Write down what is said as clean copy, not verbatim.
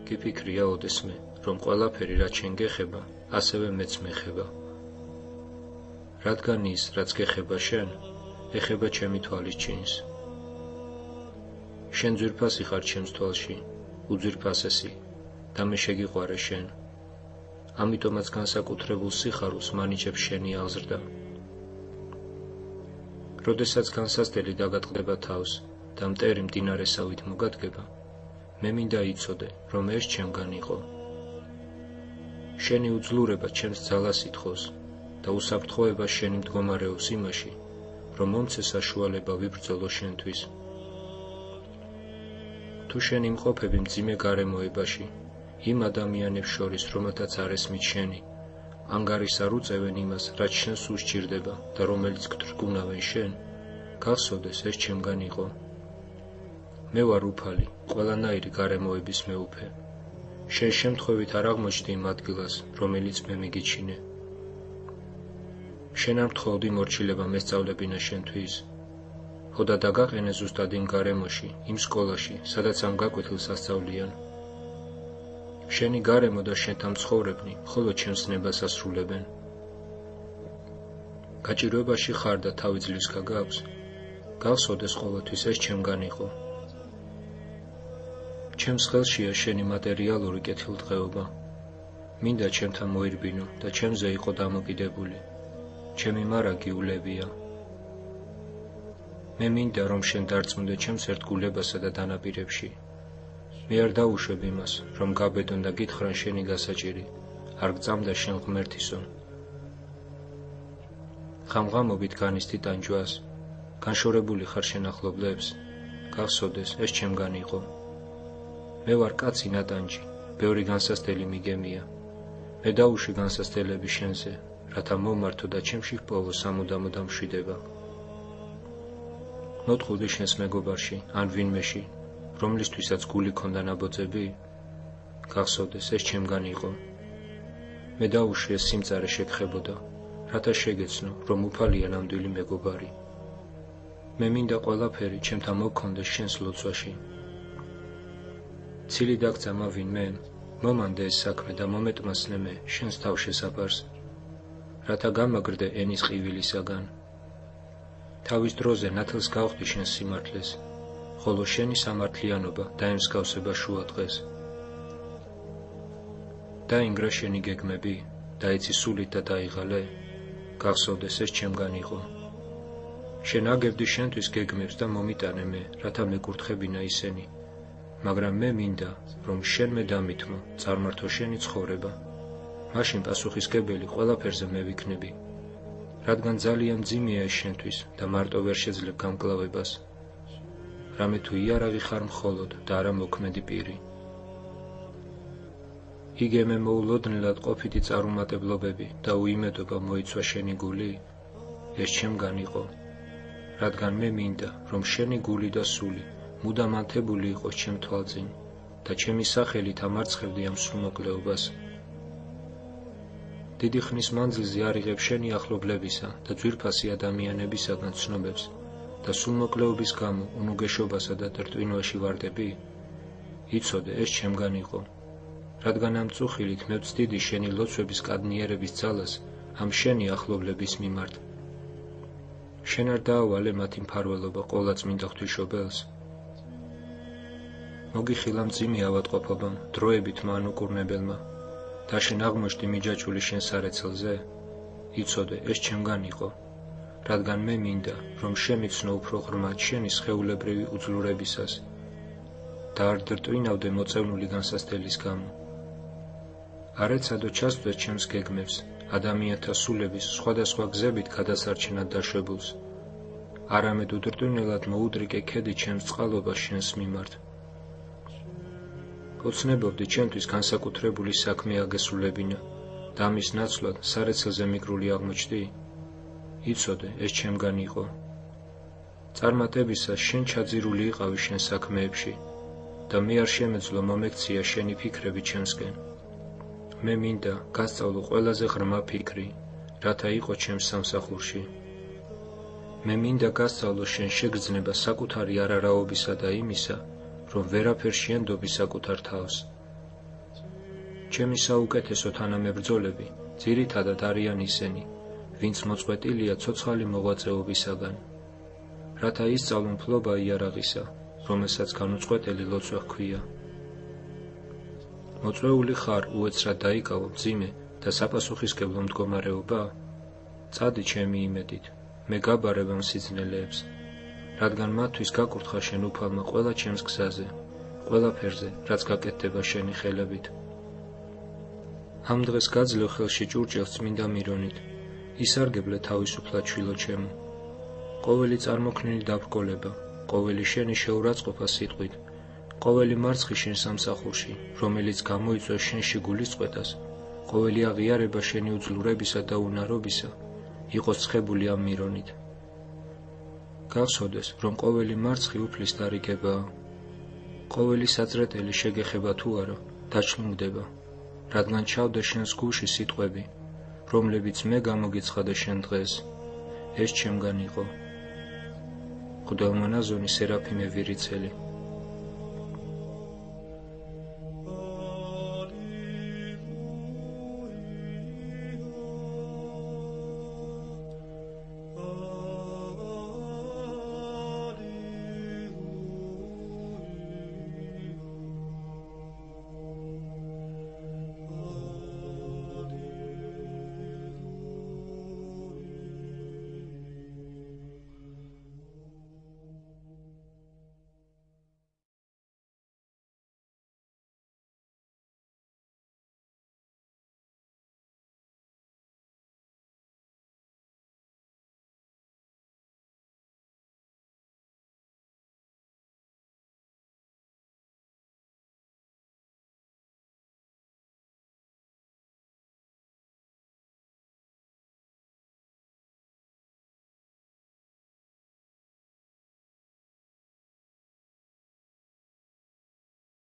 გიფიქრია ოდესმე, რომ ყველაფერი რაც შენ გეხება, ასევე მეც მეხება. რადგან ის, რაც გეხება შენ, ეხება ჩემი თვალის ჩინს. შენ ძვირფასი ხარ ჩემს თვალში, უძვირფასესი, და მე შეგიყვარე შენ. ამიტომაც განსაკუთრებულ სიხარულს მანიჭებს შენი აღზრდა. როდესაც განსასწრელი დაგატყდება თავს და მტერი მდინარესავით მოგადგება, მე მინდა იცოდე, რომ ეს ჩემგან იყო. შენი უძლურება ჩემს ძალას ითხოვს და უსაფრთხოება შენი მდგომარეობს იმაში, რომ მომცე საშუალება ვიბრძოლო შენთვის. თუ შენი მყოფები მძიმე გარემოებაში, იმ ადამიანებს შორის, რომელთაც არ ესმით შენი, ანგარის არ უწევენ იმას, რაც შენს უსჭირდება და რომელიც გთრგუნავენ შენ, გახსოვდეს, ეს ჩემგან იყო. მე ვარ უფალი, ყველანაირი გარემოების მეუფე. შენ შემთხვევით არ აღმოჩნდი იმ ადგილას, რომელიც მე მიგიჩინე. შენ არ მთხოვდი იმორჩილება მესწავლებინა შენთვის. ხოდა დაგაყენე ზუსტად იმ გარემოში, იმ სკოლაში, სადაც ამ გაკვეთილს ასწავლიან. შენი გარემო და შენთან მცხოვრებნი მხოლოდ ჩემს ნებას ასრულებენ. გაჭირვებაში ხარ და თავი ძლივს გაგაქვს, გახსოვდეს ყოველთვის ეს ჩემგან იყო. ჩემს ხელშია შენი მატერიალური კეთილდღეობა. მინდა ჩემთან მოირბინო და ჩემზე იყო დამოკიდებული. ჩემი მარაგი ულებია. მე მინდა რომ შენ დარწმუნდე ჩემს ერთგულებასა და დანაპირებში. მე არ დაუშვებ იმას, რომ გაბედონ და გითხრან შენი გასაჭირი, არ გწამდა შენ ღმერთისო. ღამღამობით განიცდი ტანჯვას, განშორებული ხარ შენ ახლობლებს, გახსოვდეს, ეს ჩემგან იყო. მე ვარ კაცი ნატანჯი, ბევრი განსასწრელი მიგემია. მე დაუშვი განსასწრელები შენზე, რათა მომართო და ჩემში ჰპოვო სამუდამო დამშვიდება. მოტყუდი შენს მეგობარში, ან ვინმეში, რომლისთვისაც გული ქონდა ნაბოძები, გახსოვდეს, ეს ჩემგან იყო. მე დაუშვი ეს სიმწარე შეგხებოდა, რათა შეგეცნო, რომ უფალია ნამდვილი მეგობარი. მე მინდა ყველაფერი ჩემთან მოგქონდეს შენს ლოცვაში. ცილი დაგწამა ვინმე, მომანდე ეს საქმე და მომეტმასნე მე შენს თავშესაფარს, რათა გამაგრდე ენის ყივილისაგან. თავის დროზე ნათელს გავხდი შენს სიმართლეს, ხოლო შენი სამართლიანობა დაემსგავსება შუადღეს. დაინგრა შენი გეგმები, დაიცი სულით და დაიღალე, გახსოვდეს, ეს ჩემგან იყო. შენ აგებდი შენთვის გეგმებს და მომიტანე მე, რათა მეკურთხებინა ისინი, მაგრამ მე მინდა, რომ შენ მე დამითმო, წარმართო შენი ცხოვრება. მაშინ პასუხისგებელი ყველაფერზე მე ვიქნები, რადგან ძალიან მძიმეა ეს შენთვის და მარტო ვერ შეძლებ გამკლავებას. რამე თუ იარაღი ხარ მხოლოდ და არა მოქმედი პირი. იგემე მოულოდნელად ყოფითი წარუმატებლობები და უიმედობა მოიცვა შენი გული, ეს ჩემგან იყო, რადგან მე მინდა, რომ შენი გული და სული მუდამ ანთებული იყოს ჩემ თვალწინ და ჩემი სახელით ამარცხებდი ამ სრულმოკლეობას. დიდი ხნის მანძილზე არ იღებ შენი ახლობლებისა და ძვირფასი ადამიანებისაგან ცნობებს და სულმოკლეობის გამო უნუგეშობასა და ტრტვინვაში ვარდები, იცოდე, ეს ჩემგან იყო, რადგან ამ წუხილით მე ვცდიდი შენი ლოცვების კადნიერების ძალას ამ შენი ახლობლების მიმართ. შენ არ დაავალე მათი მფარველობა ყოვლადწმინდა ღვთისმშობელს. მოგიხილა მძიმე ავადმყოფობამ, დროებით მან უკურნებელმა, და შენ აღმოჩნდი მიჯაჭვული შენ სარეცელზე, იცოდე, ეს ჩემგან იყო, რადგან მე მინდა, რომ შემიცნო უფრო ღრმად შენი სხეულებრივი უძლურებისას და არ დრტვინავდე მოწევნული განსასწრელის გამო. არ ეცადო ჩასწვდეს ჩემს გეგმებს, ადამიანთა სულების სხვადასხვა გზებით გადასარჩენად დაშვებულს, არამედ უდრტვინელად მოუდრიკე ქედი ჩემს წყალობას შენს მიმართ. ოცნებობდი ჩემთვის განსაკუთრებული საქმე აგესრულებინა და ამის ნაცვლად სარეცელზე მიკრული აღმოჩნდი, იცოდე, ეს ჩემგან იყო. წარმატებისას შენ ჩაძირული იყავი შენ საქმეებში და მე არ შემეძლო მომექცია შენი ფიქრები ჩემსკენ. მე მინდა გასწავლო ყველაზე ღრმა ფიქრი, რათა იყო ჩემს სამსახურში. მე მინდა გასწავლო შენ შეგრძნება საკუთარი არარაობისა და იმისა, რომ ვერაფერ შეენდობი საკუთარ თავს ჩემი საუკეთესო თანამებრძოლები ძირითადად არიან ისინი, ვინც მოწყვეტილია ცოცხალი მოღვაწეობისაგან, რათა ისწავლონ ფლობა იარაღისა, რომელსაც განუწყვეტელი ლოცვა ჰქვია. მოწვეული ხარ უეცრად დაიკავო მძიმე და საპასუხისმგებლო მდგომარეობა? წადი ჩემი იმედით, მე გაბარებ ამ სიძნელეებს, რადგან მათთვის გაკურთხა შენ უფალმა ყველა ჩემს გზაზე, ყველაფერზე, რაც გაკეთდება შენი ხელებით. ამ დღეს გაძლევ ხელში ჭურჭელს წმინდა მირონით, ისარგებლე თავისუფლად შვილო ჩემო. ყოველი წარმოქმნილი დაბრკოლება, ყოველი შენი შეურაცხყოფა სიტყვით, ყოველი მარცხი შენ სამსახურში, რომელიც გამოიწვევს შენში გულისწყეტას, ყოველი აღიარება შენი უძლურებისა და უნარობისა, იყოს ცხებული ამ მირონით. გახსოვდეს, რომ ყოველი მარცხი უფლის დარიგებაა, ყოველი საძრეტელი შეგეხება თუ არა, დაჩლუნდება, რადგან ჩავდა შენს გულში სიტყვები, რომლებიც მე გამოგიცხადე შენ დღეს, ეს ჩემგან იყო. Ხუდალმანაზონი სერაფიმე ვირიცელი.